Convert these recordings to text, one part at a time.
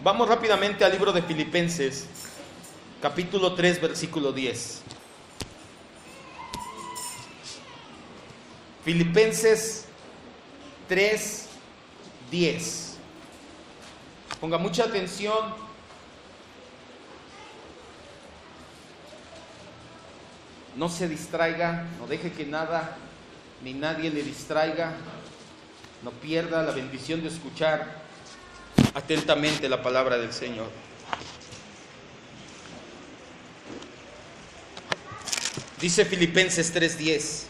Vamos rápidamente al libro de Filipenses, capítulo 3, versículo 10. Filipenses 3, 10. Ponga mucha atención. No se distraiga, no deje que nada ni nadie le distraiga. No pierda la bendición de escuchar atentamente la palabra del Señor. Dice Filipenses 3:10,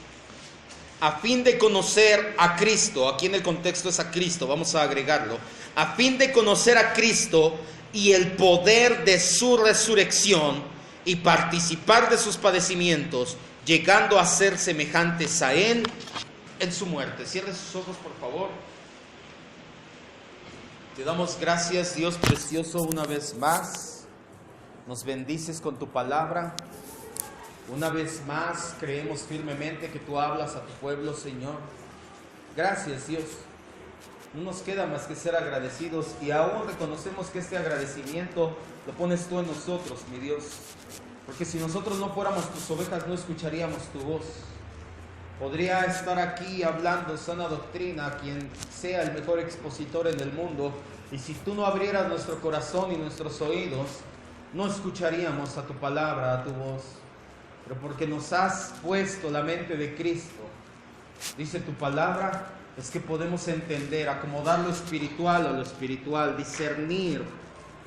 a fin de conocer a Cristo, aquí en el contexto es a Cristo, vamos a agregarlo, a fin de conocer a Cristo y el poder de su resurrección y participar de sus padecimientos, llegando a ser semejantes a Él en su muerte. Cierre sus ojos, por favor. Te damos gracias, Dios precioso, una vez más. Nos bendices con tu palabra. Una vez más creemos firmemente que tú hablas a tu pueblo, Señor. Gracias, Dios. No nos queda más que ser agradecidos y aún reconocemos que este agradecimiento lo pones tú en nosotros, mi Dios. Porque si nosotros no fuéramos tus ovejas, no escucharíamos tu voz. Podría estar aquí hablando sana doctrina quien sea el mejor expositor en el mundo, y si tú no abrieras nuestro corazón y nuestros oídos, no escucharíamos a tu palabra, a tu voz. Pero porque nos has puesto la mente de Cristo, dice tu palabra, es que podemos entender, acomodar lo espiritual a lo espiritual, discernir,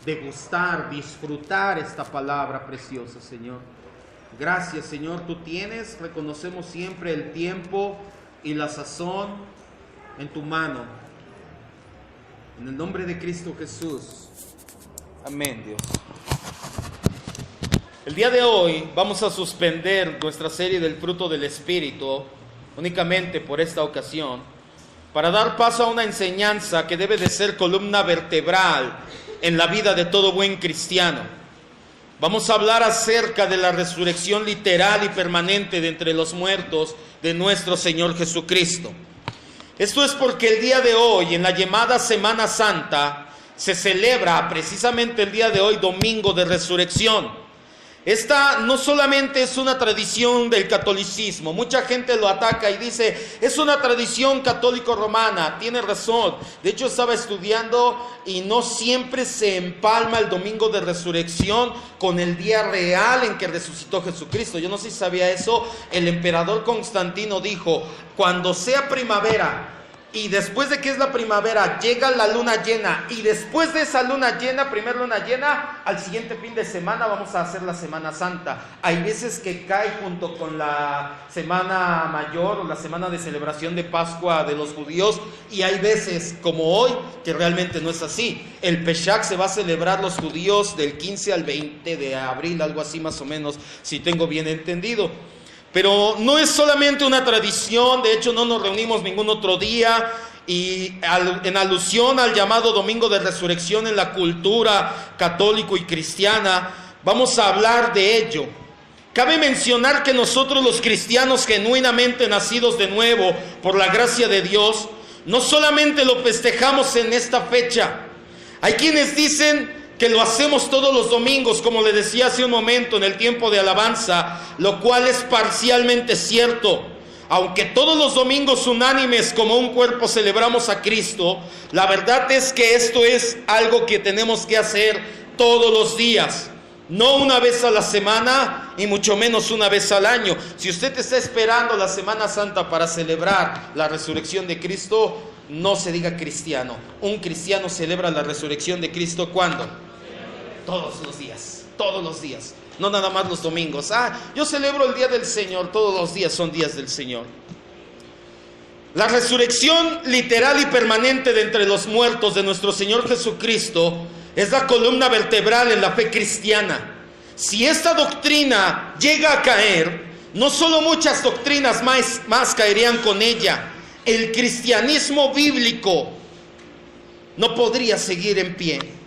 degustar, disfrutar esta palabra preciosa, Señor. Gracias, Señor, tú tienes, reconocemos siempre el tiempo y la sazón en tu mano. En el nombre de Cristo Jesús. Amén, Dios. El día de hoy vamos a suspender nuestra serie del fruto del Espíritu únicamente por esta ocasión, para dar paso a una enseñanza que debe de ser columna vertebral en la vida de todo buen cristiano. Vamos a hablar acerca de la resurrección literal y permanente de entre los muertos de nuestro Señor Jesucristo. Esto es porque el día de hoy, en la llamada Semana Santa, se celebra precisamente el día de hoy, Domingo de Resurrección. Esta no solamente es una tradición del catolicismo, mucha gente lo ataca y dice, es una tradición católico-romana. Tiene razón, de hecho estaba estudiando y no siempre se empalma el Domingo de Resurrección con el día real en que resucitó Jesucristo. Yo no sé si sabía eso. El emperador Constantino dijo, cuando sea primavera, y después de que es la primavera, llega la luna llena, y después de esa luna llena, primer luna llena, al siguiente fin de semana vamos a hacer la Semana Santa. Hay veces que cae junto con la Semana Mayor o la semana de celebración de Pascua de los judíos, y hay veces, como hoy, que realmente no es así. El Pesach se va a celebrar los judíos del 15 al 20 de abril, algo así más o menos, si tengo bien entendido. Pero no es solamente una tradición, de hecho no nos reunimos ningún otro día, y en alusión al llamado Domingo de Resurrección en la cultura católico y cristiana, vamos a hablar de ello. Cabe mencionar que nosotros los cristianos genuinamente nacidos de nuevo por la gracia de Dios, no solamente lo festejamos en esta fecha. Hay quienes dicen que lo hacemos todos los domingos, como le decía hace un momento, en el tiempo de alabanza, lo cual es parcialmente cierto. Aunque todos los domingos unánimes como un cuerpo celebramos a Cristo, la verdad es que esto es algo que tenemos que hacer todos los días, no una vez a la semana y mucho menos una vez al año. Si usted está esperando la Semana Santa para celebrar la resurrección de Cristo, no se diga cristiano. Un cristiano celebra la resurrección de Cristo ¿cuándo? Todos los días, no nada más los domingos. Yo celebro el día del Señor, todos los días son días del Señor. La resurrección literal y permanente de entre los muertos de nuestro Señor Jesucristo es la columna vertebral en la fe cristiana. Si esta doctrina llega a caer, no solo muchas doctrinas más caerían con ella. El cristianismo bíblico no podría seguir en pie.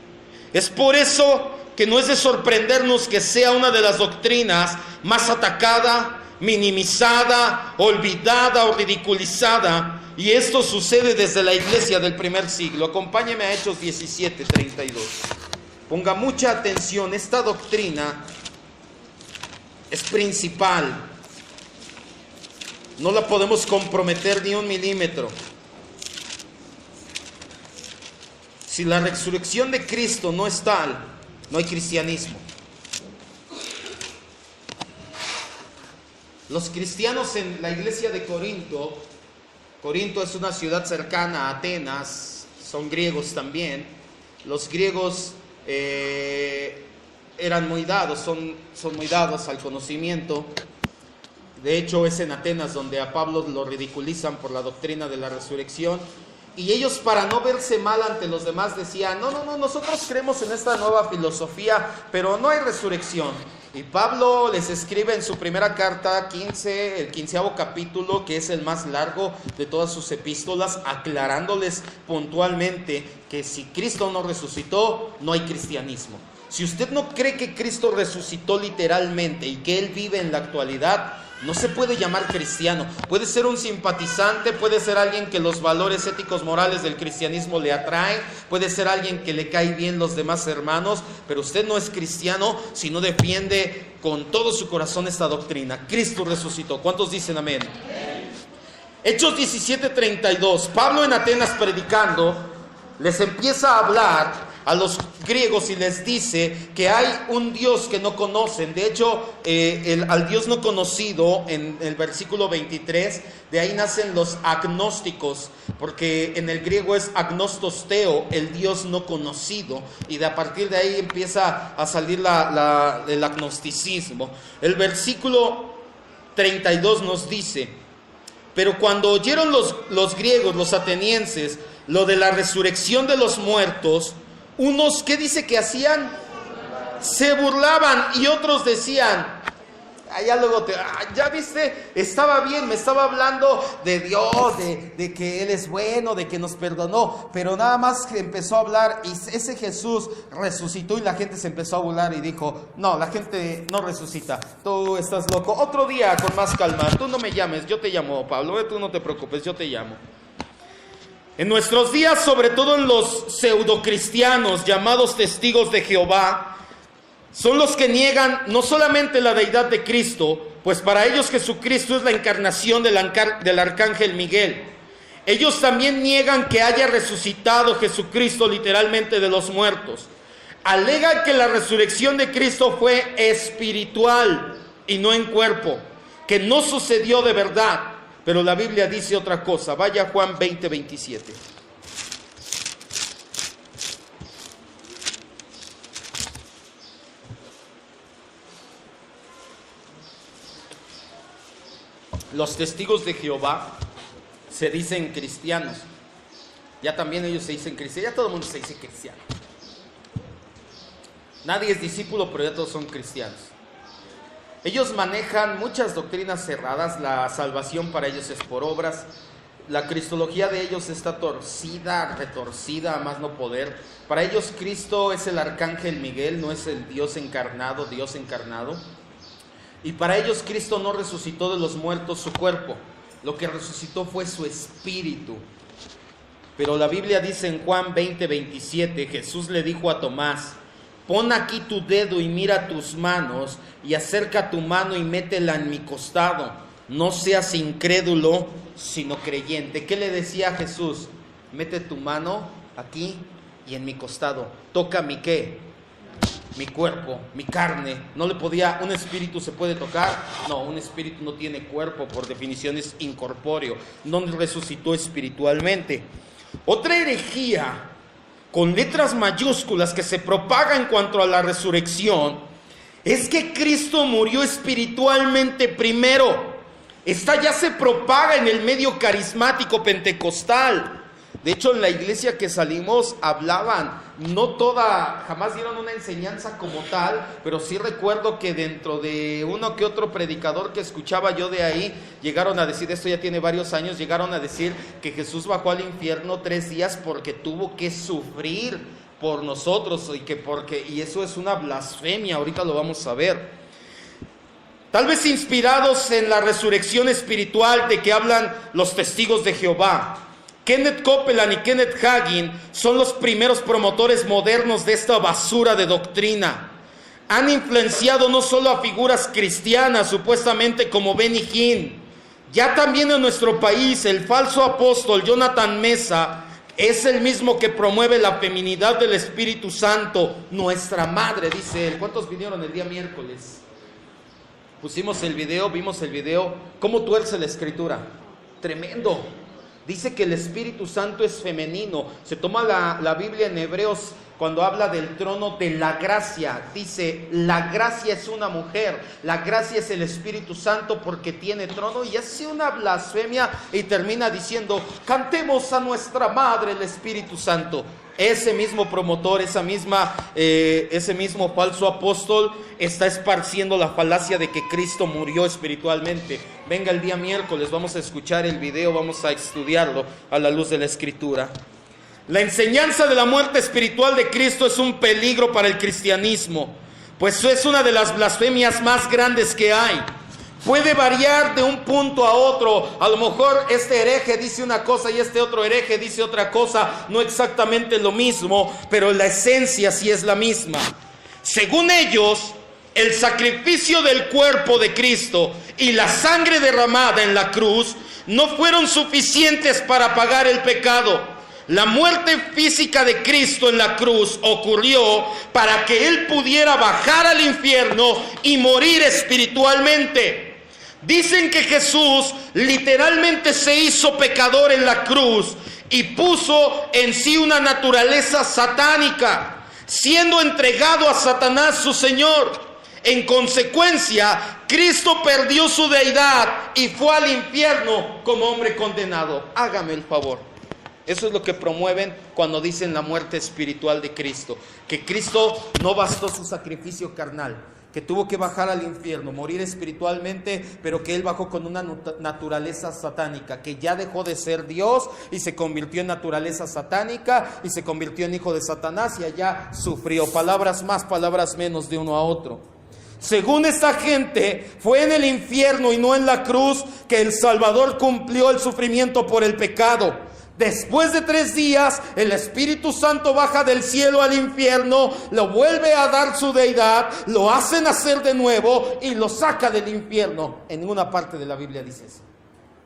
Es por eso que no es de sorprendernos que sea una de las doctrinas más atacada, minimizada, olvidada o ridiculizada. Y esto sucede desde la iglesia del primer siglo. Acompáñeme a Hechos 17:32. Ponga mucha atención, esta doctrina es principal. No la podemos comprometer ni un milímetro. Si la resurrección de Cristo no es tal, no hay cristianismo. Los cristianos en la iglesia de Corinto, Corinto es una ciudad cercana a Atenas, son griegos también. Los griegos eran muy dados, son muy dados al conocimiento. De hecho, es en Atenas donde a Pablo lo ridiculizan por la doctrina de la resurrección. Y ellos, para no verse mal ante los demás, decían, no, nosotros creemos en esta nueva filosofía, pero no hay resurrección. Y Pablo les escribe en su primera carta, el 15º capítulo, que es el más largo de todas sus epístolas, aclarándoles puntualmente que si Cristo no resucitó, no hay cristianismo. Si usted no cree que Cristo resucitó literalmente y que Él vive en la actualidad, no se puede llamar cristiano. Puede ser un simpatizante, puede ser alguien que los valores éticos morales del cristianismo le atraen, puede ser alguien que le cae bien los demás hermanos, pero usted no es cristiano si no defiende con todo su corazón esta doctrina. Cristo resucitó. ¿Cuántos dicen amén? Hechos 17:32. Pablo en Atenas predicando les empieza a hablar a los griegos y les dice que hay un Dios que no conocen. De hecho, al Dios no conocido, en el versículo 23, de ahí nacen los agnósticos, porque en el griego es agnostosteo, el Dios no conocido, y a partir de ahí empieza a salir el agnosticismo. El versículo 32 nos dice: pero cuando oyeron los griegos, los atenienses, lo de la resurrección de los muertos, unos, ¿qué dice que hacían? Se burlaban, y otros decían, ya viste, estaba bien, me estaba hablando de Dios, de que Él es bueno, de que nos perdonó, pero nada más que empezó a hablar y ese Jesús resucitó y la gente se empezó a burlar y dijo, no, la gente no resucita, tú estás loco. Otro día con más calma, tú no me llames, yo te llamo, Pablo, tú no te preocupes, yo te llamo. En nuestros días, sobre todo en los pseudocristianos llamados testigos de Jehová, son los que niegan no solamente la deidad de Cristo, pues para ellos Jesucristo es la encarnación del arcángel Miguel. Ellos también niegan que haya resucitado Jesucristo literalmente de los muertos. Alegan que la resurrección de Cristo fue espiritual y no en cuerpo, que no sucedió de verdad. Pero la Biblia dice otra cosa. Vaya Juan 20:27. Los testigos de Jehová se dicen cristianos. Ya también ellos se dicen cristianos. Ya todo el mundo se dice cristiano. Nadie es discípulo, pero ya todos son cristianos. Ellos manejan muchas doctrinas cerradas. La salvación para ellos es por obras. La cristología de ellos está torcida, retorcida a más no poder. Para ellos Cristo es el arcángel Miguel, no es el Dios encarnado, Dios encarnado. Y para ellos Cristo no resucitó de los muertos su cuerpo. Lo que resucitó fue su espíritu. Pero la Biblia dice en Juan 20:27, Jesús le dijo a Tomás, pon aquí tu dedo y mira tus manos, y acerca tu mano y métela en mi costado. No seas incrédulo, sino creyente. ¿Qué le decía a Jesús? Mete tu mano aquí y en mi costado. Toca mi ¿qué? Mi cuerpo, mi carne. No le podía, ¿un espíritu se puede tocar? No, un espíritu no tiene cuerpo, por definición es incorpóreo. No resucitó espiritualmente. Otra herejía con letras mayúsculas que se propaga en cuanto a la resurrección es que Cristo murió espiritualmente primero. Esta ya se propaga en el medio carismático pentecostal. De hecho, en la iglesia que salimos hablaban, jamás dieron una enseñanza como tal, pero sí recuerdo que dentro de uno que otro predicador que escuchaba yo de ahí, llegaron a decir, esto ya tiene varios años, llegaron a decir que Jesús bajó al infierno 3 días porque tuvo que sufrir por nosotros y eso es una blasfemia, ahorita lo vamos a ver. Tal vez inspirados en la resurrección espiritual de que hablan los testigos de Jehová. Kenneth Copeland y Kenneth Hagin son los primeros promotores modernos de esta basura de doctrina. Han influenciado no solo a figuras cristianas, supuestamente como Benny Hinn. Ya también en nuestro país, el falso apóstol Jonathan Mesa es el mismo que promueve la feminidad del Espíritu Santo, nuestra madre, dice él. ¿Cuántos vinieron el día miércoles? Pusimos el video, vimos el video, cómo tuerce la Escritura. Tremendo. Dice que el Espíritu Santo es femenino. Se toma la Biblia en Hebreos cuando habla del trono de la gracia. Dice, la gracia es una mujer, la gracia es el Espíritu Santo porque tiene trono, y hace una blasfemia y termina diciendo, cantemos a nuestra madre el Espíritu Santo. Ese mismo promotor, ese mismo falso apóstol está esparciendo la falacia de que Cristo murió espiritualmente. Venga el día miércoles, vamos a escuchar el video, vamos a estudiarlo a la luz de la Escritura. La enseñanza de la muerte espiritual de Cristo es un peligro para el cristianismo, pues es una de las blasfemias más grandes que hay. Puede variar de un punto a otro. A lo mejor este hereje dice una cosa y este otro hereje dice otra cosa, no exactamente lo mismo, pero la esencia sí es la misma. Según ellos, el sacrificio del cuerpo de Cristo y la sangre derramada en la cruz no fueron suficientes para pagar el pecado. La muerte física de Cristo en la cruz ocurrió para que Él pudiera bajar al infierno y morir espiritualmente. Dicen que Jesús literalmente se hizo pecador en la cruz y puso en sí una naturaleza satánica, siendo entregado a Satanás su Señor. En consecuencia, Cristo perdió su deidad y fue al infierno como hombre condenado. Hágame el favor. Eso es lo que promueven cuando dicen la muerte espiritual de Cristo. Que Cristo no bastó su sacrificio carnal, que tuvo que bajar al infierno, morir espiritualmente, pero que Él bajó con una naturaleza satánica, que ya dejó de ser Dios y se convirtió en naturaleza satánica y se convirtió en hijo de Satanás y allá sufrió. Palabras más, palabras menos de uno a otro. Según esta gente, fue en el infierno y no en la cruz que el Salvador cumplió el sufrimiento por el pecado. Después de 3 días, el Espíritu Santo baja del cielo al infierno, lo vuelve a dar su deidad, lo hace nacer de nuevo y lo saca del infierno. En ninguna parte de la Biblia dice eso.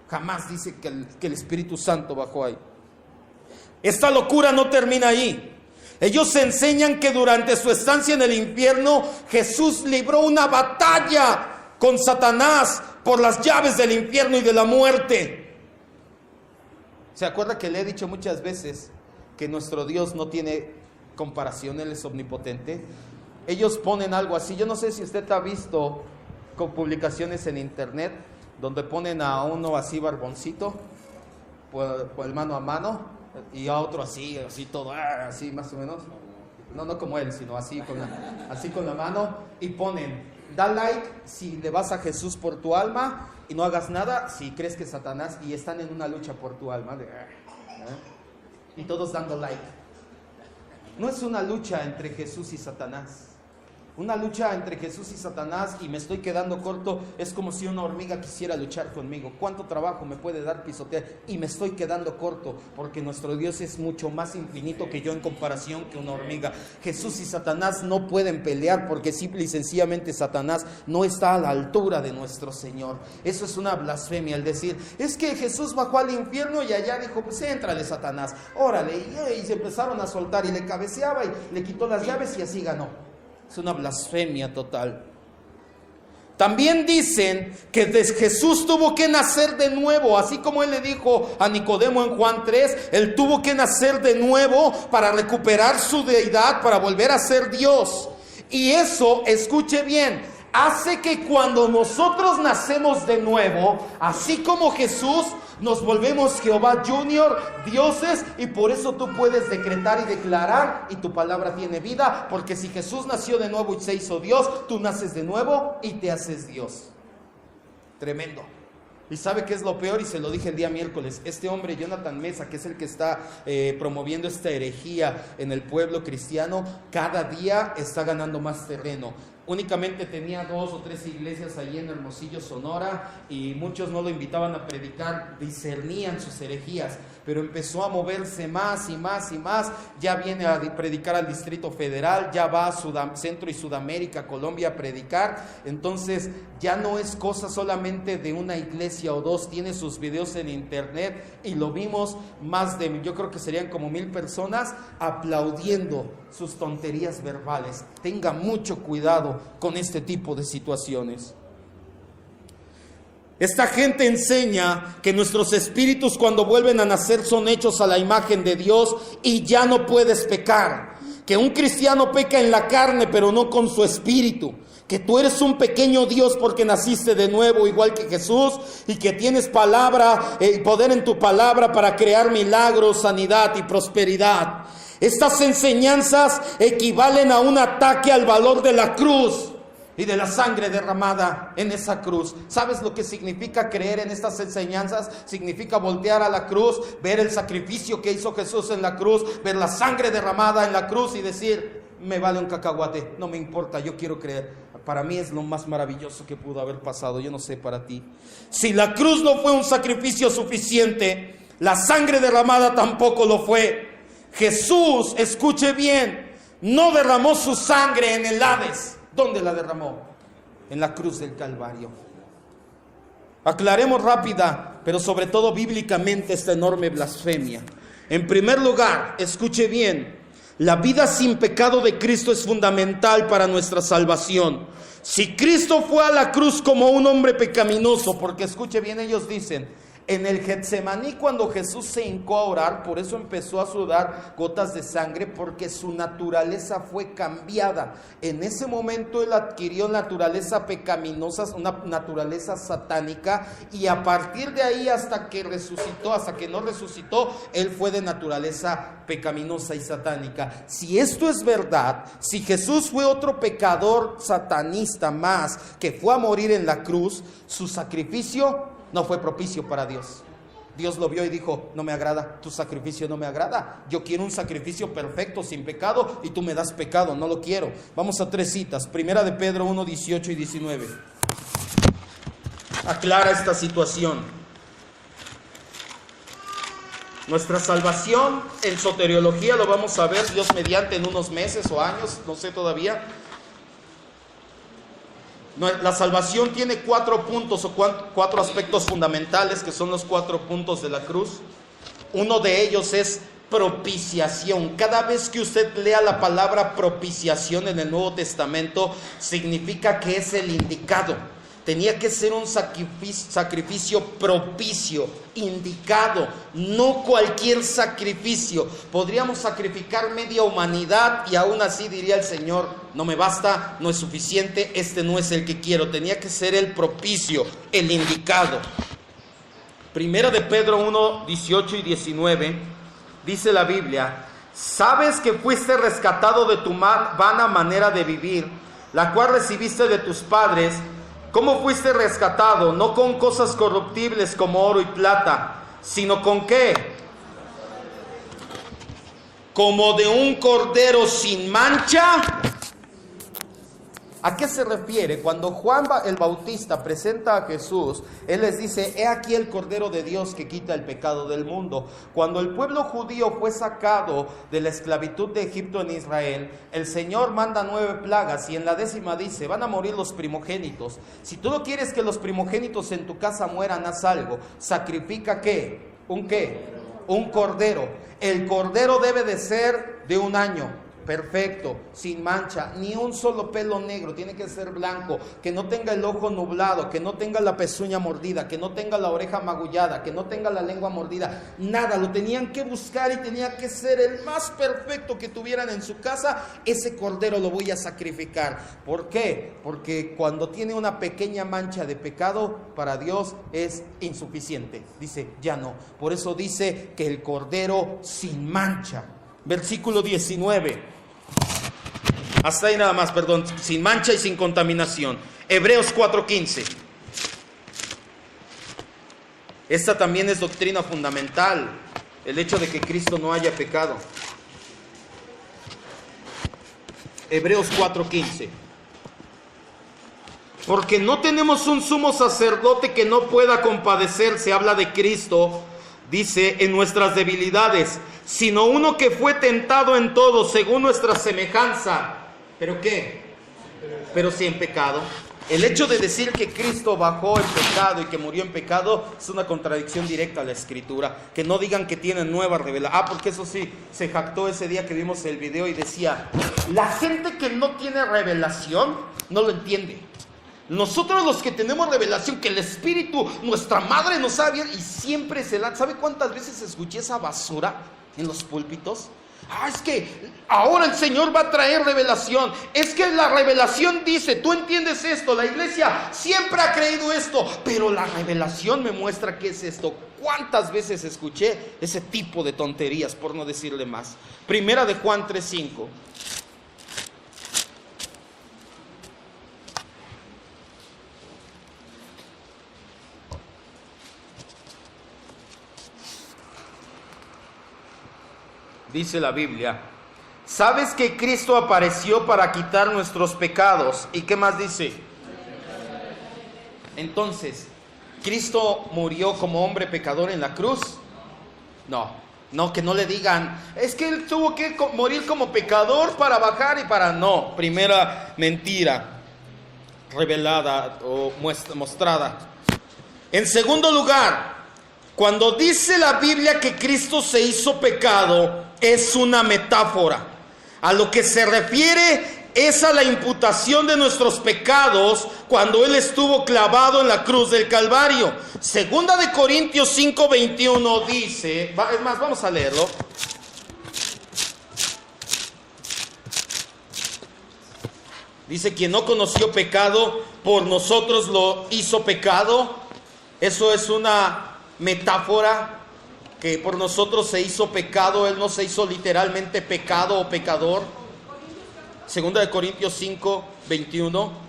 Jamás dice que el Espíritu Santo bajó ahí. Esta locura no termina ahí. Ellos enseñan que durante su estancia en el infierno, Jesús libró una batalla con Satanás por las llaves del infierno y de la muerte. ¿Se acuerda que le he dicho muchas veces que nuestro Dios no tiene comparación? Él es omnipotente. Ellos ponen algo así. Yo no sé si usted ha visto con publicaciones en internet donde ponen a uno así barboncito, por el mano a mano, y a otro así todo, así más o menos. No como él, sino así con la mano, y ponen, da like si le vas a Jesús por tu alma, y no hagas nada si crees que es Satanás, y están en una lucha por tu alma. Y todos dando like. No es una lucha entre Jesús y Satanás. Una lucha entre Jesús y Satanás, y me estoy quedando corto, es como si una hormiga quisiera luchar conmigo. ¿Cuánto trabajo me puede dar pisotear? Y me estoy quedando corto, porque nuestro Dios es mucho más infinito que yo en comparación que una hormiga. Jesús y Satanás no pueden pelear, porque simple y sencillamente Satanás no está a la altura de nuestro Señor. Eso es una blasfemia, el decir, es que Jesús bajó al infierno y allá dijo, pues éntrale Satanás, órale, y se empezaron a soltar y le cabeceaba y le quitó las llaves y así ganó. Es una blasfemia total. También dicen que Jesús tuvo que nacer de nuevo, así como Él le dijo a Nicodemo en Juan 3, Él tuvo que nacer de nuevo para recuperar su deidad, para volver a ser Dios. Y eso, escuche bien, hace que cuando nosotros nacemos de nuevo, así como Jesús, nos volvemos Jehová Junior, dioses, y por eso tú puedes decretar y declarar, y tu palabra tiene vida, porque si Jesús nació de nuevo y se hizo Dios, tú naces de nuevo y te haces Dios. Tremendo. ¿Y sabe qué es lo peor? Y se lo dije el día miércoles. Este hombre, Jonathan Mesa, que es el que está promoviendo esta herejía en el pueblo cristiano, cada día está ganando más terreno. únicamente tenía 2 o 3 iglesias allí en Hermosillo, Sonora, y muchos no lo invitaban a predicar, discernían sus herejías, pero empezó a moverse más y más y más. Ya viene a predicar al Distrito Federal, ya va a Centro y Sudamérica, Colombia, a predicar. Entonces ya no es cosa solamente de una iglesia o 2, tiene sus videos en internet, y lo vimos más de, yo creo que serían como 1000 personas aplaudiendo sus tonterías verbales. Tenga mucho cuidado con este tipo de situaciones. Esta gente enseña que nuestros espíritus, cuando vuelven a nacer, son hechos a la imagen de Dios y ya no puedes pecar. Que un cristiano peca en la carne, pero no con su espíritu. Que tú eres un pequeño Dios porque naciste de nuevo, igual que Jesús, y que tienes palabra, poder en tu palabra para crear milagros, sanidad y prosperidad. Estas enseñanzas equivalen a un ataque al valor de la cruz y de la sangre derramada en esa cruz. ¿Sabes lo que significa creer en estas enseñanzas? Significa voltear a la cruz, ver el sacrificio que hizo Jesús en la cruz, ver la sangre derramada en la cruz y decir: me vale un cacahuate, no me importa, yo quiero creer. Para mí es lo más maravilloso que pudo haber pasado, yo no sé para ti. Si la cruz no fue un sacrificio suficiente, la sangre derramada tampoco lo fue. Jesús, escuche bien, no derramó su sangre en el Hades. ¿Dónde la derramó? En la cruz del Calvario. Aclaremos rápida, pero sobre todo bíblicamente, esta enorme blasfemia. En primer lugar, escuche bien, la vida sin pecado de Cristo es fundamental para nuestra salvación. Si Cristo fue a la cruz como un hombre pecaminoso, porque escuche bien, ellos dicen, en el Getsemaní, cuando Jesús se hincó a orar, por eso empezó a sudar gotas de sangre, porque su naturaleza fue cambiada. En ese momento él adquirió naturaleza pecaminosa, una naturaleza satánica, y a partir de ahí hasta que resucitó, hasta que no resucitó, él fue de naturaleza pecaminosa y satánica. Si esto es verdad, si Jesús fue otro pecador satanista más que fue a morir en la cruz, su sacrificio no fue propicio para Dios. Dios lo vio y dijo: no me agrada, tu sacrificio no me agrada. Yo quiero un sacrificio perfecto, sin pecado, y tú me das pecado, no lo quiero. Vamos a 3 citas. Primera de Pedro 1, 18 y 19. Aclara esta situación. Nuestra salvación en soteriología lo vamos a ver, Dios mediante, en unos meses o años, no sé todavía. La salvación tiene 4 puntos o 4 aspectos fundamentales, que son los 4 puntos de la cruz. Uno de ellos es propiciación. Cada vez que usted lea la palabra propiciación en el Nuevo Testamento, significa que es el indicado. Tenía que ser un sacrificio propicio, indicado, no cualquier sacrificio. Podríamos sacrificar media humanidad y aún así diría el Señor: no me basta, no es suficiente, este no es el que quiero. Tenía que ser el propicio, el indicado. Primera de Pedro 1, 18 y 19, dice la Biblia: sabes que fuiste rescatado de tu vana manera de vivir, la cual recibiste de tus padres. ¿Cómo fuiste rescatado? No con cosas corruptibles como oro y plata, sino ¿con qué? Como de un cordero sin mancha. ¿A qué se refiere? Cuando Juan el Bautista presenta a Jesús, él les dice: he aquí el Cordero de Dios que quita el pecado del mundo. Cuando el pueblo judío fue sacado de la esclavitud de Egipto en Israel, el Señor manda 9 plagas y en la 10ª dice: van a morir los primogénitos. Si tú no quieres que los primogénitos en tu casa mueran, haz algo. Sacrifica ¿qué? ¿Un qué? Un cordero. El cordero debe de ser de 1 año. Perfecto, sin mancha, ni un solo pelo negro, tiene que ser blanco, que no tenga el ojo nublado, que no tenga la pezuña mordida, que no tenga la oreja magullada, que no tenga la lengua mordida, nada. Lo tenían que buscar y tenía que ser el más perfecto que tuvieran en su casa. Ese cordero lo voy a sacrificar. ¿Por qué? Porque cuando tiene una pequeña mancha de pecado, para Dios es insuficiente. Dice: ya no. Por eso dice que el cordero sin mancha. Versículo 19. Hasta ahí nada más, perdón. Sin mancha y sin contaminación. Hebreos 4:15. Esta también es doctrina fundamental, el hecho de que Cristo no haya pecado. Hebreos 4:15. Porque no tenemos un sumo sacerdote que no pueda compadecerse, habla de Cristo, dice, en nuestras debilidades, sino uno que fue tentado en todo según nuestra semejanza. ¿Pero qué? Pero sin pecado. El hecho de decir que Cristo bajó en pecado y que murió en pecado es una contradicción directa a la Escritura. Que no digan que tienen nueva revelación. Porque eso sí, se jactó ese día que vimos el video y decía, la gente que no tiene revelación no lo entiende. Nosotros los que tenemos revelación, que el Espíritu, nuestra madre nos sabe, y siempre se la... ¿Sabe cuántas veces escuché esa basura en los púlpitos? Es que ahora el Señor va a traer revelación. Es que la revelación dice, tú entiendes esto, la iglesia siempre ha creído esto, pero la revelación me muestra qué es esto. ¿Cuántas veces escuché ese tipo de tonterías, por no decirle más? Primera de Juan 3:5. Dice la Biblia, ¿sabes que Cristo apareció para quitar nuestros pecados? ¿Y qué más dice? Entonces, ¿Cristo murió como hombre pecador en la cruz? No, que no le digan, es que Él tuvo que morir como pecador para bajar y para... No, primera mentira revelada o mostrada. En segundo lugar, cuando dice la Biblia que Cristo se hizo pecado, es una metáfora. A lo que se refiere es a la imputación de nuestros pecados cuando Él estuvo clavado en la cruz del Calvario. Segunda de Corintios 5:21 dice, es más, vamos a leerlo. Dice, quien no conoció pecado, por nosotros lo hizo pecado. Eso es una metáfora, que por nosotros se hizo pecado. Él no se hizo literalmente pecado o pecador. Segunda de Corintios 5:21.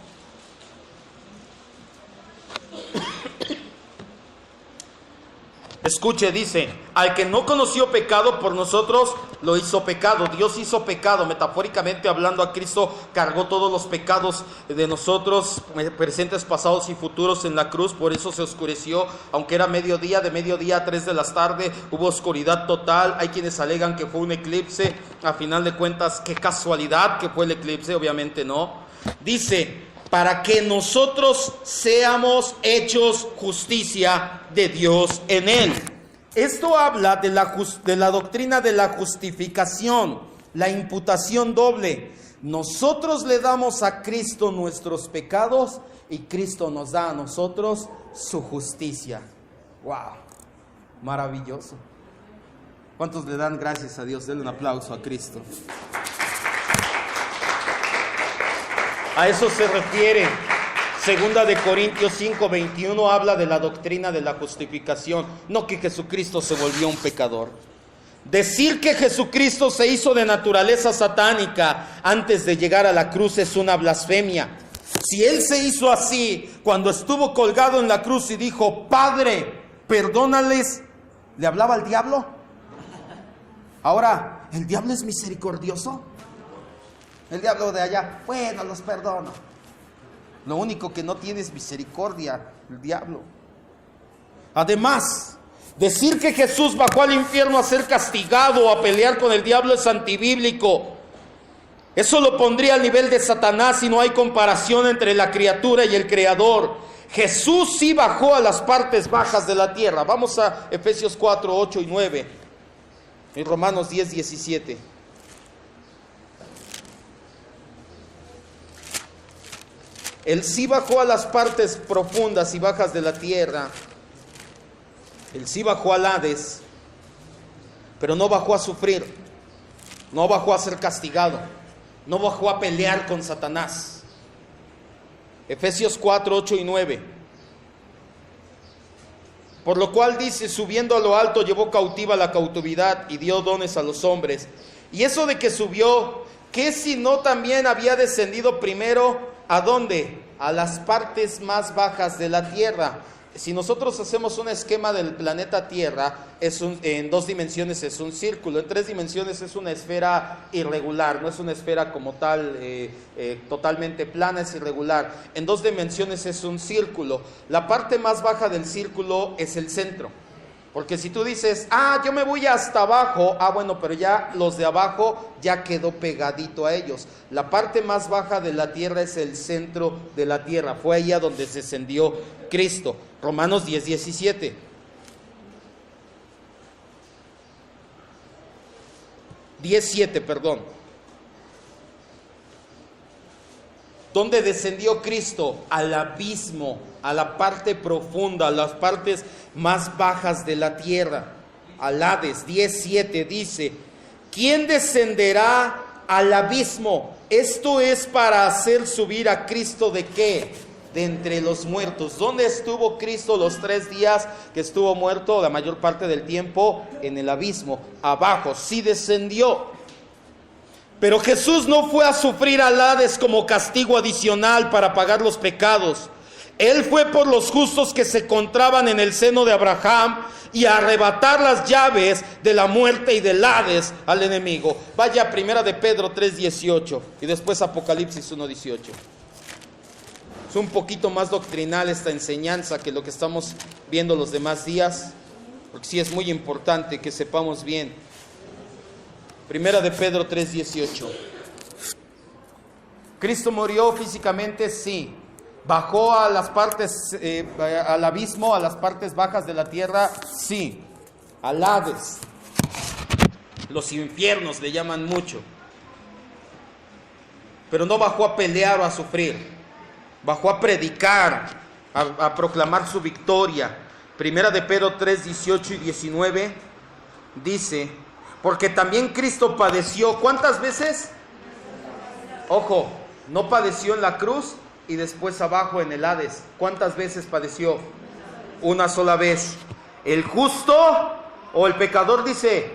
Escuche, dice, al que no conoció pecado, por nosotros lo hizo pecado. Dios hizo pecado, metafóricamente hablando, a Cristo cargó todos los pecados de nosotros, presentes, pasados y futuros, en la cruz. Por eso se oscureció, aunque era mediodía, de mediodía a 3 de la tarde, hubo oscuridad total. Hay quienes alegan que fue un eclipse. A final de cuentas, qué casualidad que fue el eclipse, obviamente no. Dice, para que nosotros seamos hechos justicia de Dios en Él. Esto habla de la doctrina de la justificación, la imputación doble. Nosotros le damos a Cristo nuestros pecados y Cristo nos da a nosotros su justicia. ¡Wow! Maravilloso. ¿Cuántos le dan gracias a Dios? Denle un aplauso a Cristo. A eso se refiere. Segunda de Corintios 5:21 habla de la doctrina de la justificación, no que Jesucristo se volvió un pecador. Decir que Jesucristo se hizo de naturaleza satánica antes de llegar a la cruz es una blasfemia. Si Él se hizo así cuando estuvo colgado en la cruz y dijo, Padre, perdónales, ¿le hablaba al diablo? Ahora, ¿el diablo es misericordioso? El diablo de allá, bueno, los perdono. Lo único que no tiene es misericordia, el diablo. Además, decir que Jesús bajó al infierno a ser castigado o a pelear con el diablo es antibíblico. Eso lo pondría al nivel de Satanás y no hay comparación entre la criatura y el Creador. Jesús sí bajó a las partes bajas de la tierra. Vamos a Efesios 4, 8 y 9. Y Romanos 10, 17. Él sí bajó a las partes profundas y bajas de la tierra. Él sí bajó al Hades, pero no bajó a sufrir. No bajó a ser castigado. No bajó a pelear con Satanás. Efesios 4, 8 y 9. Por lo cual dice, subiendo a lo alto llevó cautiva la cautividad y dio dones a los hombres. Y eso de que subió, ¿qué si no también había descendido primero? ¿A dónde? A las partes más bajas de la tierra. Si nosotros hacemos un esquema del planeta Tierra, en 2 dimensiones es un círculo, en 3 dimensiones es una esfera irregular, no es una esfera como tal, totalmente plana, es irregular. En 2 dimensiones es un círculo. La parte más baja del círculo es el centro. Porque si tú dices, yo me voy hasta abajo, bueno, pero ya los de abajo ya quedó pegadito a ellos. La parte más baja de la tierra es el centro de la tierra. Fue ahí a donde descendió Cristo. Romanos 10:17. ¿Dónde descendió Cristo? Al abismo, a la parte profunda, a las partes más bajas de la tierra. Al Hades. 10:7 dice: ¿quién descenderá al abismo? Esto es para hacer subir a Cristo ¿de qué? De entre los muertos. ¿Dónde estuvo Cristo los 3 días que estuvo muerto? La mayor parte del tiempo en el abismo, abajo. Sí descendió. Pero Jesús no fue a sufrir al Hades como castigo adicional para pagar los pecados. Él fue por los justos que se encontraban en el seno de Abraham y a arrebatar las llaves de la muerte y del Hades al enemigo. Vaya a 1 de Pedro 3:18 y después Apocalipsis 1:18. Es un poquito más doctrinal esta enseñanza que lo que estamos viendo los demás días, porque sí es muy importante que sepamos bien. 1 de Pedro 3:18. ¿Cristo murió físicamente? Sí. ¿Bajó a las partes, al abismo, a las partes bajas de la tierra? Sí. Al Hades. Los infiernos le llaman mucho. Pero no bajó a pelear o a sufrir. Bajó a predicar, a proclamar su victoria. 1 de Pedro 3:18 y 19 dice: porque también Cristo padeció. ¿Cuántas veces? Ojo, no padeció en la cruz y después abajo en el Hades. ¿Cuántas veces padeció? Una sola vez. El justo o el pecador dice: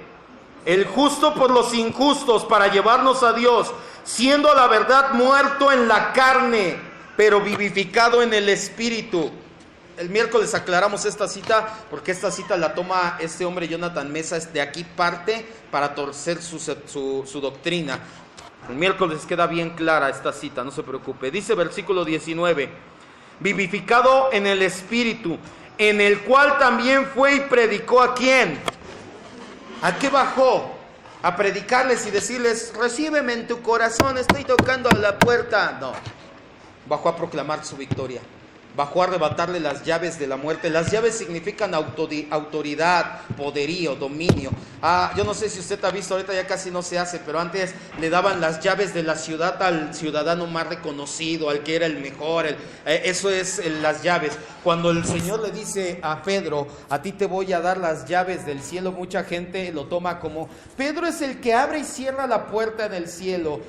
el justo por los injustos para llevarnos a Dios, siendo a la verdad muerto en la carne, pero vivificado en el Espíritu. El miércoles aclaramos esta cita, porque esta cita la toma este hombre Jonathan Mesa, de aquí parte para torcer su doctrina. El miércoles queda bien clara esta cita, no se preocupe. Dice versículo 19: vivificado en el Espíritu, en el cual también fue y predicó ¿a quién? ¿A qué bajó? A predicarles y decirles: recíbeme en tu corazón, estoy tocando a la puerta. No, bajó a proclamar su victoria. Bajó a arrebatarle las llaves de la muerte. Las llaves significan autoridad, poderío, dominio. Yo no sé si usted ha visto, ahorita ya casi no se hace, pero antes le daban las llaves de la ciudad al ciudadano más reconocido, al que era el mejor. Eso es las llaves. Cuando el Señor le dice a Pedro: a ti te voy a dar las llaves del cielo, mucha gente lo toma como: Pedro es el que abre y cierra la puerta del cielo.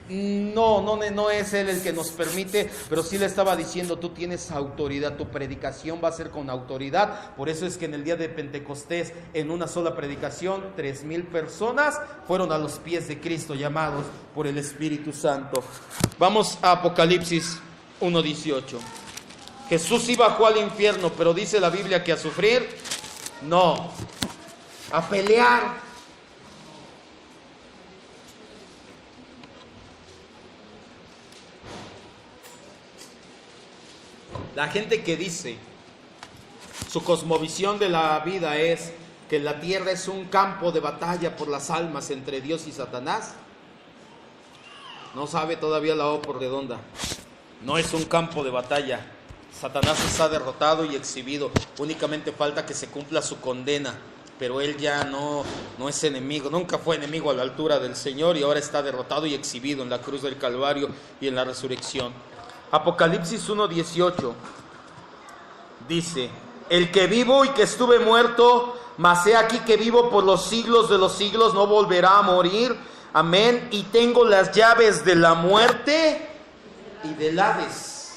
No es Él el que nos permite, pero sí le estaba diciendo: tú tienes autoridad, tu predicación va a ser con autoridad. Por eso es que en el día de Pentecostés, en una sola predicación, 3,000 personas fueron a los pies de Cristo, llamados por el Espíritu Santo. Vamos a Apocalipsis 1:18. Jesús sí bajó al infierno, pero dice la Biblia que a sufrir, no, a pelear. La gente que dice, su cosmovisión de la vida es que la tierra es un campo de batalla por las almas entre Dios y Satanás, no sabe todavía la O por redonda. No es un campo de batalla. Satanás está derrotado y exhibido. Únicamente falta que se cumpla su condena. Pero él ya no es enemigo. Nunca fue enemigo a la altura del Señor y ahora está derrotado y exhibido en la cruz del Calvario y en la resurrección. Apocalipsis 1:18 dice: el que vivo y que estuve muerto, mas he aquí que vivo por los siglos de los siglos, no volverá a morir. Amén. Y tengo las llaves de la muerte y del Hades.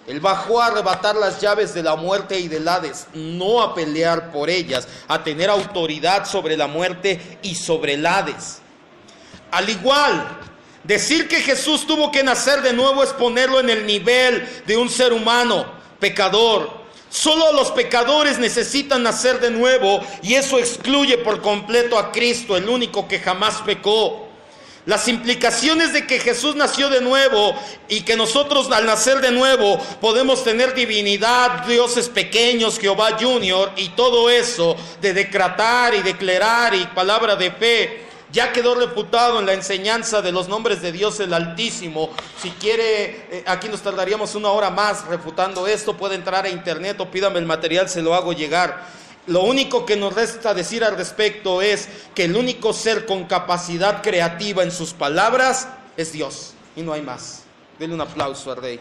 Él bajó a arrebatar las llaves de la muerte y del Hades, no a pelear por ellas, a tener autoridad sobre la muerte y sobre el Hades. Al igual, decir que Jesús tuvo que nacer de nuevo es ponerlo en el nivel de un ser humano pecador. Solo los pecadores necesitan nacer de nuevo, y eso excluye por completo a Cristo, el único que jamás pecó. Las implicaciones de que Jesús nació de nuevo y que nosotros al nacer de nuevo podemos tener divinidad, dioses pequeños, Jehová Junior y todo eso de decretar y declarar y palabra de fe, ya quedó refutado en la enseñanza de los nombres de Dios el Altísimo. Si quiere, aquí nos tardaríamos 1 hora más refutando esto, puede entrar a internet o pídame el material, se lo hago llegar. Lo único que nos resta decir al respecto es que el único ser con capacidad creativa en sus palabras es Dios, y no hay más. Denle un aplauso al Rey.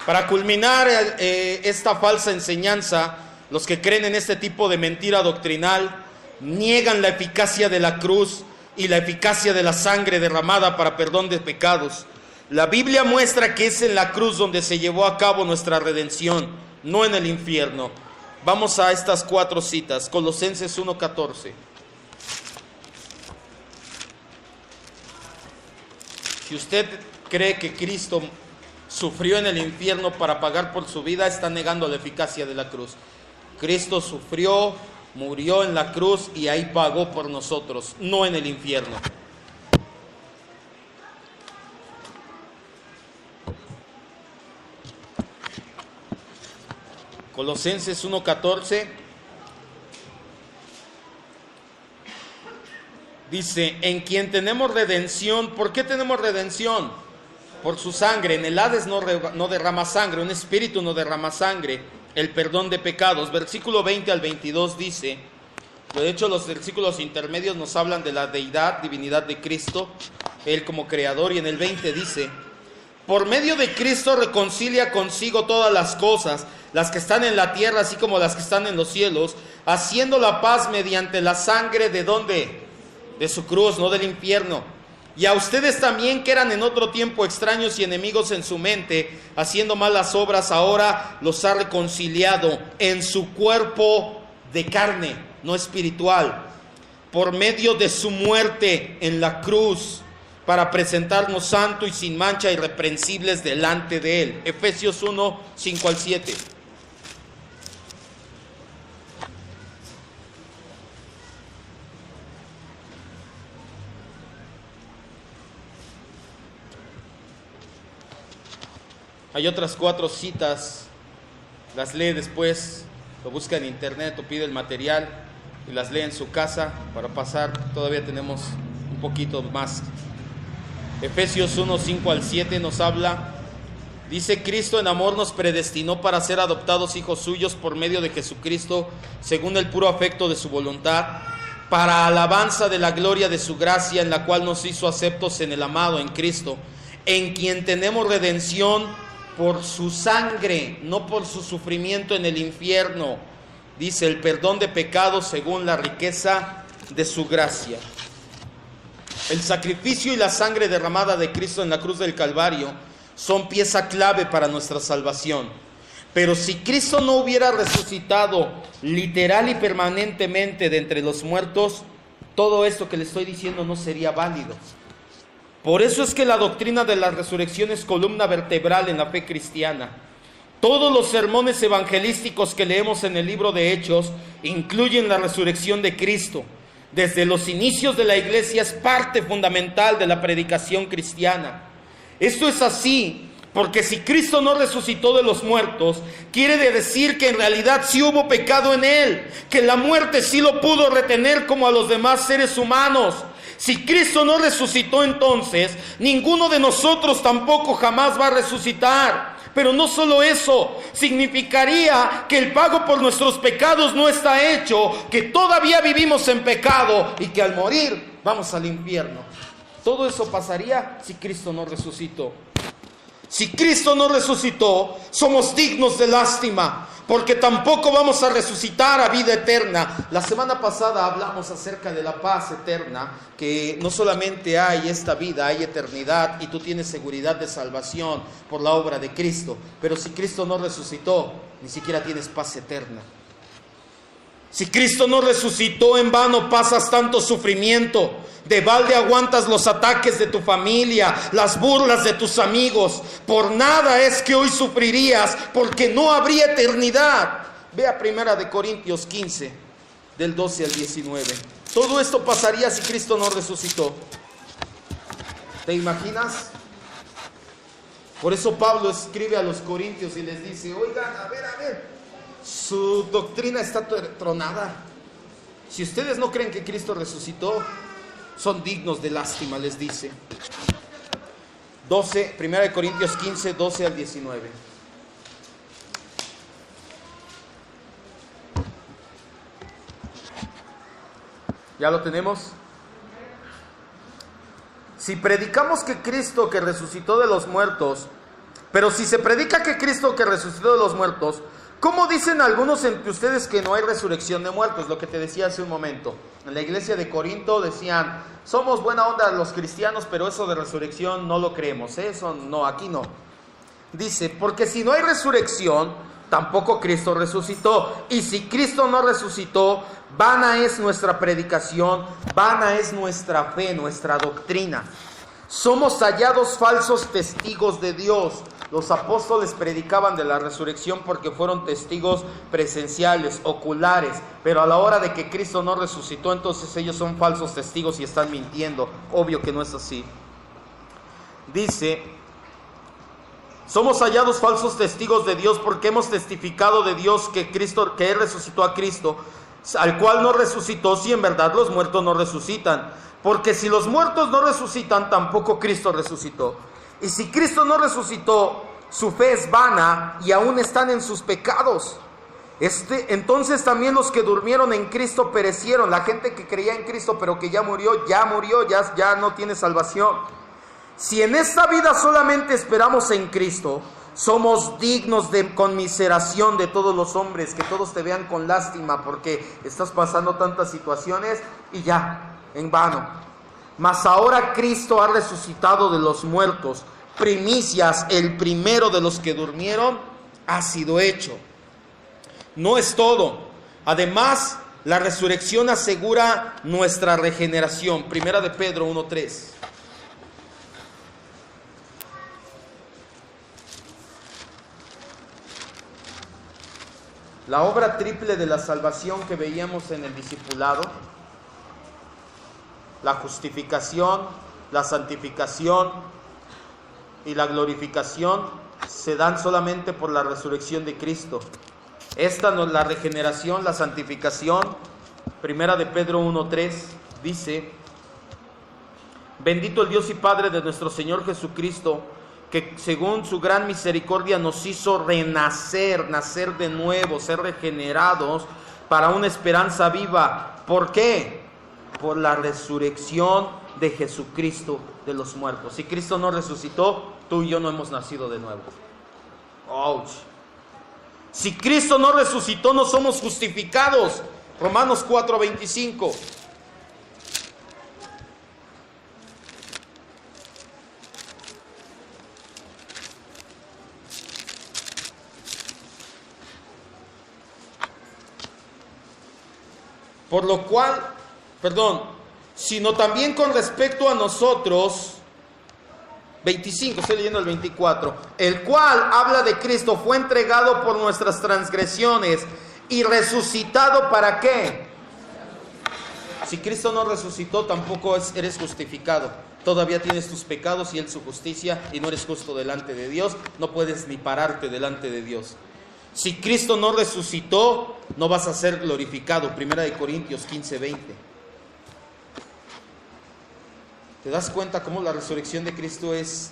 Para culminar esta falsa enseñanza, los que creen en este tipo de mentira doctrinal niegan la eficacia de la cruz y la eficacia de la sangre derramada para perdón de pecados. La Biblia muestra que es en la cruz donde se llevó a cabo nuestra redención, no en el infierno. Vamos a estas 4 citas. Colosenses 1:14. Si usted cree que Cristo sufrió en el infierno para pagar por su vida, está negando la eficacia de la cruz. Cristo sufrió, murió en la cruz y ahí pagó por nosotros, no en el infierno. Colosenses 1:14 dice, en quien tenemos redención. ¿Por qué tenemos redención? Por su sangre. En el Hades no derrama sangre, un espíritu no derrama sangre, el perdón de pecados. Versículo 20 al 22 dice, de hecho los versículos intermedios nos hablan de la deidad, divinidad de Cristo, Él como creador, y en el 20 dice, por medio de Cristo reconcilia consigo todas las cosas, las que están en la tierra así como las que están en los cielos, haciendo la paz mediante la sangre ¿de dónde? De su cruz, no del infierno. Y a ustedes también, que eran en otro tiempo extraños y enemigos en su mente, haciendo malas obras, ahora los ha reconciliado en su cuerpo de carne, no espiritual, por medio de su muerte en la cruz, para presentarnos santos y sin mancha, irreprensibles delante de Él. Efesios 1, 5 al 7. Hay otras 4 citas, las lee después, lo busca en internet o pide el material y las lee en su casa para pasar. Todavía tenemos un poquito más. Efesios 1, 5 al 7 nos habla, dice, Cristo en amor nos predestinó para ser adoptados hijos suyos por medio de Jesucristo, según el puro afecto de su voluntad, para alabanza de la gloria de su gracia, en la cual nos hizo aceptos en el amado, en Cristo, en quien tenemos redención por su sangre, no por su sufrimiento en el infierno. Dice, el perdón de pecados según la riqueza de su gracia. El sacrificio y la sangre derramada de Cristo en la cruz del Calvario son pieza clave para nuestra salvación. Pero si Cristo no hubiera resucitado literal y permanentemente de entre los muertos, todo esto que le estoy diciendo no sería válido. Por eso es que la doctrina de la resurrección es columna vertebral en la fe cristiana. Todos los sermones evangelísticos que leemos en el libro de Hechos incluyen la resurrección de Cristo. Desde los inicios de la iglesia es parte fundamental de la predicación cristiana. Esto es así porque si Cristo no resucitó de los muertos, quiere decir que en realidad sí hubo pecado en Él, que la muerte sí lo pudo retener como a los demás seres humanos. Si Cristo no resucitó, entonces ninguno de nosotros tampoco jamás va a resucitar. Pero no solo eso, significaría que el pago por nuestros pecados no está hecho, que todavía vivimos en pecado y que al morir vamos al infierno. Todo eso pasaría si Cristo no resucitó. Si Cristo no resucitó, somos dignos de lástima, porque tampoco vamos a resucitar a vida eterna. La semana pasada hablamos acerca de la paz eterna, que no solamente hay esta vida, hay eternidad, y tú tienes seguridad de salvación por la obra de Cristo. Pero si Cristo no resucitó, ni siquiera tienes paz eterna. Si Cristo no resucitó, en vano pasas tanto sufrimiento. De balde aguantas los ataques de tu familia, las burlas de tus amigos. Por nada es que hoy sufrirías, porque no habría eternidad. Ve a 1 Corintios 15, del 12 al 19. Todo esto pasaría si Cristo no resucitó. ¿Te imaginas? Por eso Pablo escribe a los corintios y les dice: oigan, a ver, su doctrina está tronada. Si ustedes no creen que Cristo resucitó, son dignos de lástima, les dice. 1 Corintios 15, 12 al 19. ¿Ya lo tenemos? Si predicamos que Cristo que resucitó de los muertos, pero si se predica que Cristo que resucitó de los muertos, ¿cómo dicen algunos entre ustedes que no hay resurrección de muertos? Lo que te decía hace un momento. En la iglesia de Corinto decían: somos buena onda los cristianos, pero eso de resurrección no lo creemos, ¿eh? Eso no, aquí no. Dice: porque si no hay resurrección, tampoco Cristo resucitó. Y si Cristo no resucitó, vana es nuestra predicación, vana es nuestra fe, nuestra doctrina. Somos hallados falsos testigos de Dios. Los apóstoles predicaban de la resurrección porque fueron testigos presenciales, oculares, pero a la hora de que Cristo no resucitó, entonces ellos son falsos testigos y están mintiendo. Obvio que no es así. Dice: somos hallados falsos testigos de Dios porque hemos testificado de Dios que Él resucitó a Cristo, al cual no resucitó, si en verdad los muertos no resucitan. Porque si los muertos no resucitan, tampoco Cristo resucitó. Y si Cristo no resucitó, su fe es vana y aún están en sus pecados. Entonces también los que durmieron en Cristo perecieron. La gente que creía en Cristo pero que ya murió, ya no tiene salvación. Si en esta vida solamente esperamos en Cristo, somos dignos de conmiseración de todos los hombres, que todos te vean con lástima porque estás pasando tantas situaciones y ya, en vano. Mas ahora Cristo ha resucitado de los muertos, primicias, el primero de los que durmieron, ha sido hecho. No es todo. Además, la resurrección asegura nuestra regeneración. 1 de Pedro 1:3. La obra triple de la salvación que veíamos en el discipulado, la justificación, la santificación y la glorificación, se dan solamente por la resurrección de Cristo. Esta no es la regeneración, la santificación. 1 de Pedro 1:3 dice: bendito el Dios y Padre de nuestro Señor Jesucristo, que según su gran misericordia nos hizo renacer, nacer de nuevo, ser regenerados para una esperanza viva. ¿Por qué? Por la resurrección de Jesucristo de los muertos. Si Cristo no resucitó, tú y yo no hemos nacido de nuevo. Ouch. Si Cristo no resucitó, no somos justificados. Romanos 4:25. Por lo cual, sino también con respecto a nosotros, 25, estoy leyendo el 24, el cual habla de Cristo, fue entregado por nuestras transgresiones y resucitado ¿para qué? Si Cristo no resucitó, tampoco eres justificado. Todavía tienes tus pecados y Él su justicia y no eres justo delante de Dios, no puedes ni pararte delante de Dios. Si Cristo no resucitó, no vas a ser glorificado. 1 Corintios 15:20. ¿Te das cuenta cómo la resurrección de Cristo es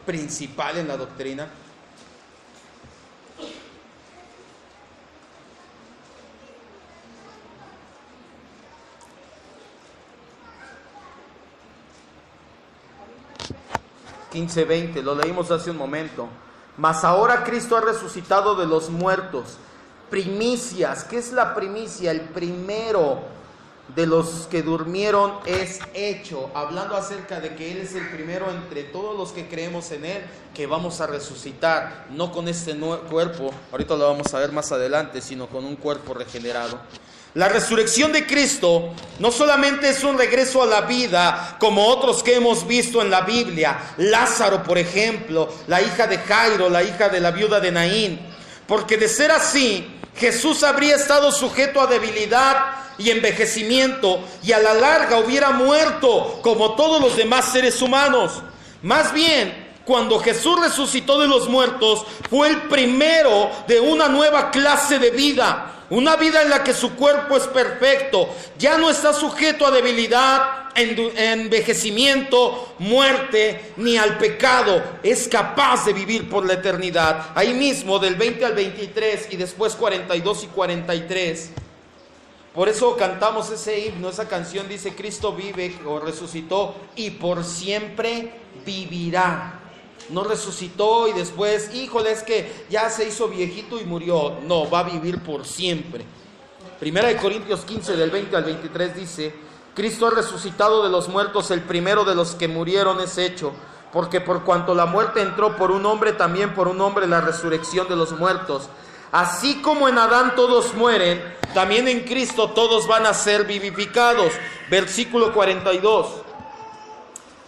principal en la doctrina? Lo leímos hace un momento. Mas ahora Cristo ha resucitado de los muertos. Primicias. ¿Qué es la primicia? El primero de los que durmieron es hecho. Hablando acerca de que Él es el primero entre todos los que creemos en Él, que vamos a resucitar. No con este cuerpo, ahorita lo vamos a ver más adelante, sino con un cuerpo regenerado. La resurrección de Cristo no solamente es un regreso a la vida como otros que hemos visto en la Biblia, Lázaro por ejemplo, la hija de Jairo, la hija de la viuda de Naín, porque de ser así, Jesús habría estado sujeto a debilidad y envejecimiento y a la larga hubiera muerto como todos los demás seres humanos. Más bien, cuando Jesús resucitó de los muertos, fue el primero de una nueva clase de vida. Una vida en la que su cuerpo es perfecto, ya no está sujeto a debilidad, envejecimiento, muerte, ni al pecado. Es capaz de vivir por la eternidad. Ahí mismo, del 20 al 23 y después 42 y 43. Por eso cantamos ese himno, esa canción dice: Cristo vive o resucitó y por siempre vivirá. No resucitó y después, híjole, es que ya se hizo viejito y murió. No, va a vivir por siempre. Primera de Corintios 15, del 20 al 23 dice: Cristo ha resucitado de los muertos, el primero de los que murieron es hecho. Porque por cuanto la muerte entró por un hombre, también por un hombre la resurrección de los muertos. Así como en Adán todos mueren, también en Cristo todos van a ser vivificados. Versículo 42.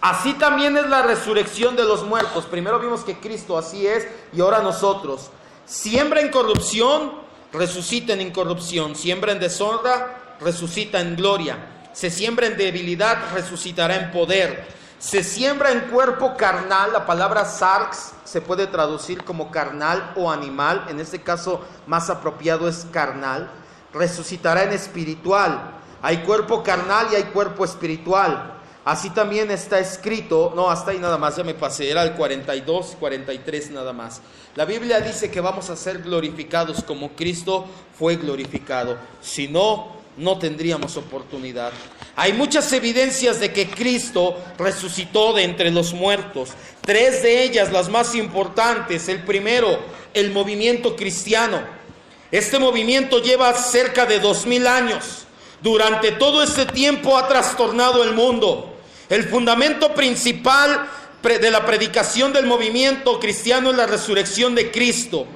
Así también es la resurrección de los muertos. Primero vimos que Cristo así es y ahora nosotros. Siembra en corrupción, resucita en incorrupción. Siembra en deshonra, resucita en gloria. Se siembra en debilidad, resucitará en poder. Se siembra en cuerpo carnal. La palabra sarx se puede traducir como carnal o animal. En este caso más apropiado es carnal. Resucitará en espiritual. Hay cuerpo carnal y hay cuerpo espiritual. Así también está escrito, no, hasta ahí nada más, ya me pasé, era el 42, 43 nada más. La Biblia dice que vamos a ser glorificados como Cristo fue glorificado. Si no, no tendríamos oportunidad. Hay muchas evidencias de que Cristo resucitó de entre los muertos. 3 de ellas, las más importantes. El primero, el movimiento cristiano. Este movimiento lleva cerca de 2000 años. Durante todo este tiempo ha trastornado el mundo. El fundamento principal de la predicación del movimiento cristiano es la resurrección de Cristo.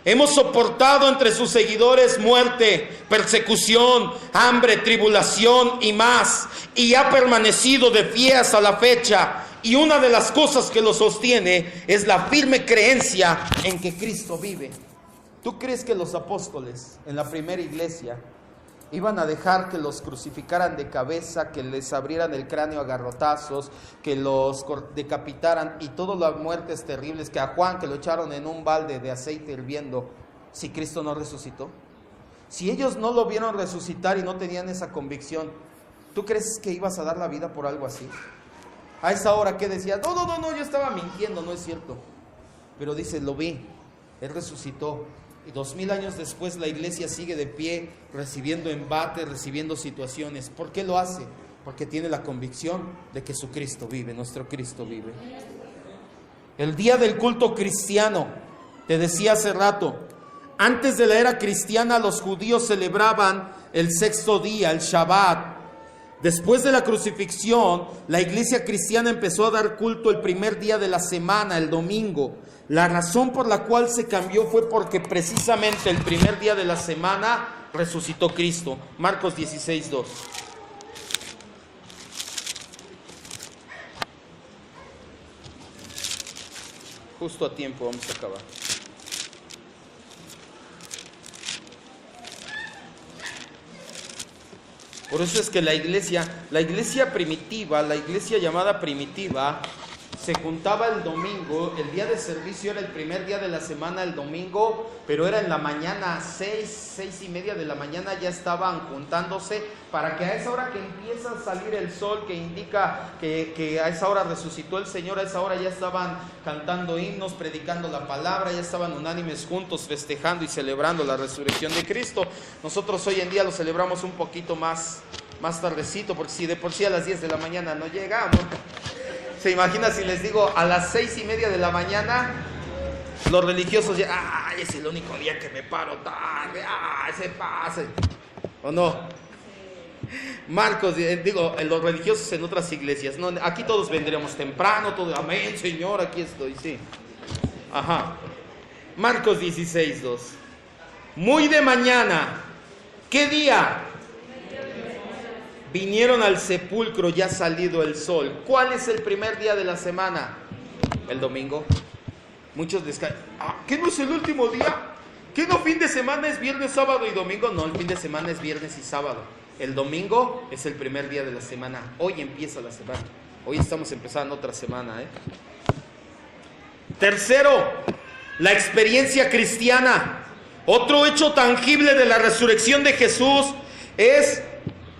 Hemos soportado entre sus seguidores muerte, persecución, hambre, tribulación y más. Y ha permanecido de pie hasta la fecha. Y una de las cosas que lo sostiene es la firme creencia en que Cristo vive. ¿Tú crees que los apóstoles en la primera iglesia iban a dejar que los crucificaran de cabeza, que les abrieran el cráneo a garrotazos, que los decapitaran y todas las muertes terribles, que a Juan que lo echaron en un balde de aceite hirviendo, si Cristo no resucitó? Si ellos no lo vieron resucitar y no tenían esa convicción, ¿tú crees que ibas a dar la vida por algo así? A esa hora, ¿qué decías? No, yo estaba mintiendo, no es cierto. Pero dice, lo vi, Él resucitó. Y 2000 años después la iglesia sigue de pie, recibiendo embates, recibiendo situaciones. ¿Por qué lo hace? Porque tiene la convicción de que su Cristo vive, nuestro Cristo vive. El día del culto cristiano, te decía hace rato, antes de la era cristiana los judíos celebraban el 6º día, el Shabbat. Después de la crucifixión, la iglesia cristiana empezó a dar culto el primer día de la semana, el domingo. La razón por la cual se cambió fue porque precisamente el primer día de la semana resucitó Cristo. Marcos 16:2. Justo a tiempo, vamos a acabar. Por eso es que la iglesia primitiva, la iglesia llamada primitiva, se juntaba el domingo. El día de servicio era el primer día de la semana, el domingo, pero era en la mañana, 6:30 de la mañana ya estaban juntándose para que a esa hora que empieza a salir el sol, que indica que a esa hora resucitó el Señor, a esa hora ya estaban cantando himnos, predicando la palabra, ya estaban unánimes juntos festejando y celebrando la resurrección de Cristo. Nosotros hoy en día lo celebramos un poquito más tardecito, porque si de por sí a las 10 de la mañana no llegamos. ¿Se imagina si les digo a las 6:30 de la mañana? Los religiosos ya, es el único día que me paro tarde, ese pase. ¿O no? Marcos, los religiosos en otras iglesias, no, aquí todos vendremos temprano, todo, amén, Señor, aquí estoy, sí. Ajá. Marcos 16:2. Muy de mañana. ¿Qué día? vinieron al sepulcro ya salido el sol. ¿Cuál es el primer día de la semana? El domingo. Muchos descansan. ¿Qué no es el último día? ¿Qué no fin de semana es viernes, sábado y domingo? No, el fin de semana es viernes y sábado. El domingo es el primer día de la semana. Hoy empieza la semana. Hoy estamos empezando otra semana, Tercero, la experiencia cristiana. Otro hecho tangible de la resurrección de Jesús es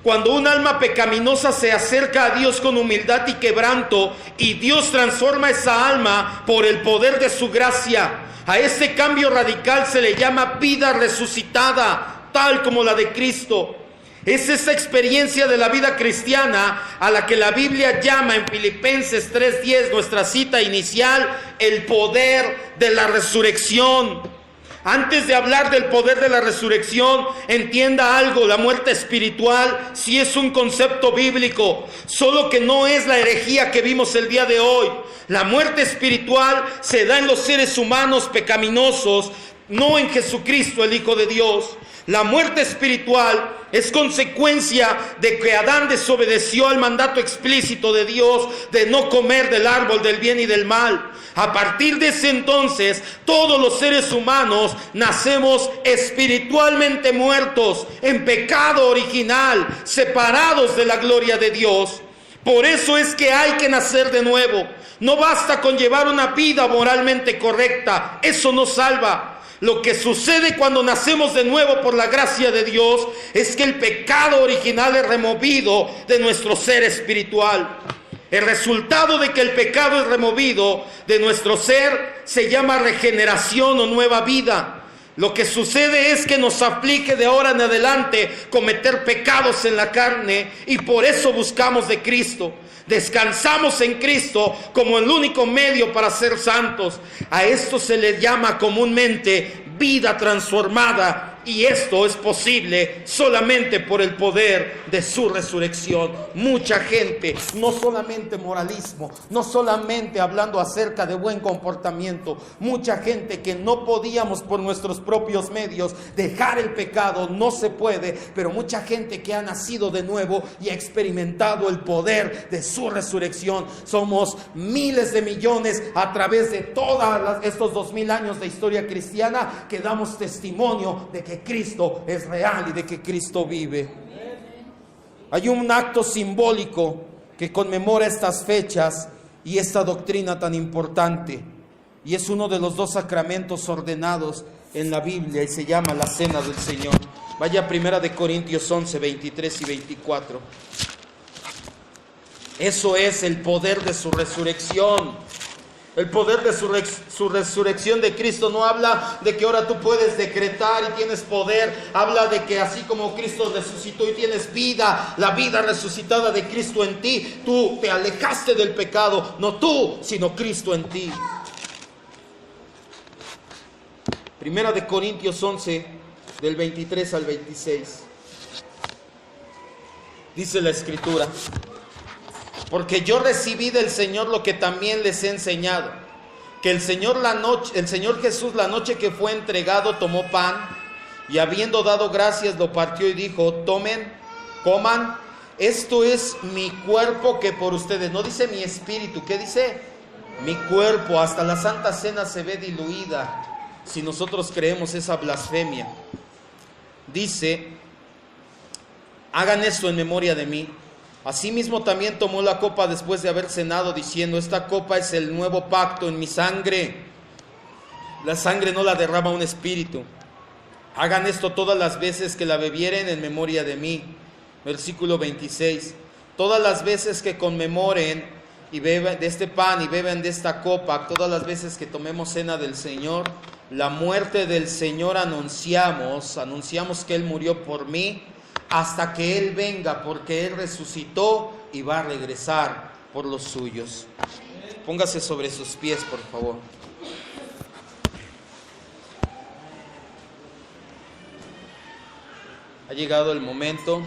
cuando un alma pecaminosa se acerca a Dios con humildad y quebranto, y Dios transforma esa alma por el poder de su gracia. A este cambio radical se le llama vida resucitada, tal como la de Cristo. Es esa experiencia de la vida cristiana a la que la Biblia llama en Filipenses 3:10, nuestra cita inicial, el poder de la resurrección. Antes de hablar del poder de la resurrección, entienda algo: la muerte espiritual sí es un concepto bíblico, solo que no es la herejía que vimos el día de hoy. La muerte espiritual se da en los seres humanos pecaminosos, no en Jesucristo, el Hijo de Dios. La muerte espiritual es consecuencia de que Adán desobedeció al mandato explícito de Dios de no comer del árbol del bien y del mal. A partir de ese entonces, todos los seres humanos nacemos espiritualmente muertos, en pecado original, separados de la gloria de Dios. Por eso es que hay que nacer de nuevo. No basta con llevar una vida moralmente correcta, eso no salva. Lo que sucede cuando nacemos de nuevo por la gracia de Dios es que el pecado original es removido de nuestro ser espiritual. El resultado de que el pecado es removido de nuestro ser se llama regeneración o nueva vida. Lo que sucede es que nos aflige de ahora en adelante cometer pecados en la carne, y por eso buscamos de Cristo. Descansamos en Cristo como el único medio para ser santos. A esto se le llama comúnmente vida transformada, y esto es posible solamente por el poder de su resurrección. Mucha gente, no solamente moralismo, no solamente hablando acerca de buen comportamiento, mucha gente que no podíamos por nuestros propios medios dejar el pecado, no se puede, pero mucha gente que ha nacido de nuevo y ha experimentado el poder de su resurrección. Somos miles de millones a través de todos estos 2000 años de historia cristiana que damos testimonio de que Cristo es real y de que Cristo vive. Hay un acto simbólico que conmemora estas fechas y esta doctrina tan importante, y es uno de los 2 sacramentos ordenados en la Biblia, y se llama la Cena del Señor. Vaya a 1 Corintios 11, 23 y 24. Eso es el poder de su resurrección. El poder de su resurrección de Cristo no habla de que ahora tú puedes decretar y tienes poder. Habla de que así como Cristo resucitó y tienes vida, la vida resucitada de Cristo en ti, tú te alejaste del pecado. No tú, sino Cristo en ti. 1 Corintios 11, del 23 al 26. Dice la Escritura: porque yo recibí del Señor lo que también les he enseñado, que el Señor Jesús, la noche que fue entregado, tomó pan, y habiendo dado gracias lo partió y dijo: tomen, coman, esto es mi cuerpo que por ustedes. No dice mi espíritu, ¿qué dice? Mi cuerpo. Hasta la Santa Cena se ve diluida si nosotros creemos esa blasfemia. Dice: hagan esto en memoria de mí. Asimismo también tomó la copa después de haber cenado, diciendo: esta copa es el nuevo pacto en mi sangre. La sangre no la derrama un espíritu. Hagan esto todas las veces que la bebieren en memoria de mí. Versículo 26. Todas las veces que conmemoren y beban de este pan y beban de esta copa, todas las veces que tomemos cena del Señor, la muerte del Señor anunciamos que Él murió por mí, hasta que Él venga, porque Él resucitó y va a regresar por los suyos. Póngase sobre sus pies, por favor. Ha llegado el momento